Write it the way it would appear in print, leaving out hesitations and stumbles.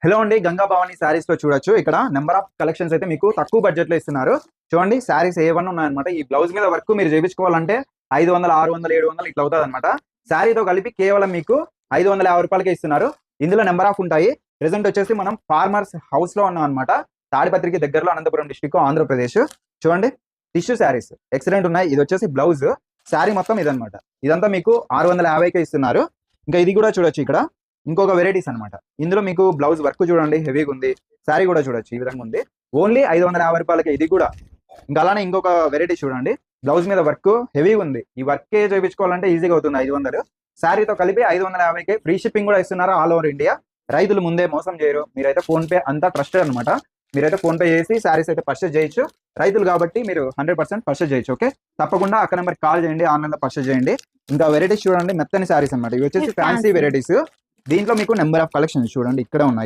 Hello అండి, గంగా భవాని శారీస్ లో చూడొచ్చు. ఇక్కడ నెంబర్ ఆఫ్ కలెక్షన్స్ అయితే మీకు తక్కువ బడ్జెట్ లో ఇస్తున్నారు. చూడండి, శారీస్ ఏవన్నీ ఉన్నాయన్నమాట. ఈ బ్లౌజ్ మీద వర్క్ మీరు చేయించుకోవాలంటే 500, 600, 700 ఇట్లా అవుతుంది అనమాట. శారీతో కలిపి కేవలం మీకు 550 రూపాయలకే ఇస్తున్నారు. ఇందులో నెంబర్ ఆఫ్ ఉంటాయి. ప్రెసెంట్ వచ్చేసి మనం ఫార్మర్స్ హౌస్ లో ఉన్నాం అనమాట. తాడిపత్రికి దగ్గరలో, అనంతపురం డిస్టిక్, ఆంధ్రప్రదేశ్. చూడండి, టిష్యూ శారీస్ ఎక్సలెంట్ ఉన్నాయి. ఇది వచ్చేసి బ్లౌజ్, శారీ మొత్తం ఇదనమాట. ఇదంతా మీకు 650కే ఇస్తున్నారు. ఇంకా ఇది కూడా చూడొచ్చు. ఇక్కడ ఇంకొక వెరైటీస్ అనమాట. ఇందులో మీకు బ్లౌజ్ వర్క్ చూడండి, హెవీగా ఉంది. శారీ కూడా చూడొచ్చు, ఈ విధంగా ఉంది. ఓన్లీ 550 రూపాయలకి ఇది కూడా. ఇంకా అలానే ఇంకొక వెరైటీ చూడండి, బ్లౌజ్ మీద వర్క్ హెవీగా ఉంది. ఈ వర్క్ చేయించుకోవాలంటే ఈజీగా అవుతుంది 500. శారీతో కలిపి 550కి ఫ్రీ షిప్పింగ్ కూడా ఇస్తున్నారు ఆల్ ఓవర్ ఇండియా. రైతులు ముందే మోసం చేయరు. మీరైతే ఫోన్ పే అంతా ట్రస్టెడ్ అనమాట. మీరైతే ఫోన్ పే చేసి శారీస్ అయితే పర్చేస్ చేయొచ్చు. రైతులు కాబట్టి మీరు 100% పర్చేస్ చేయొచ్చు. ఓకే, తప్పకుండా అక్కడ నెంబర్కి కాల్ చేయండి, ఆన్లైన్ లో పర్చేస్ చేయండి. ఇంకా వెరైటీస్ చూడండి, మెత్తని శారీస్ అనమాట. ఇవి వచ్చేసి ఫ్యాన్సీ వెరైటీస్. దీంట్లో మీకు నెంబర్ ఆఫ్ కలెక్షన్స్ చూడండి ఇక్కడ ఉన్నాయి.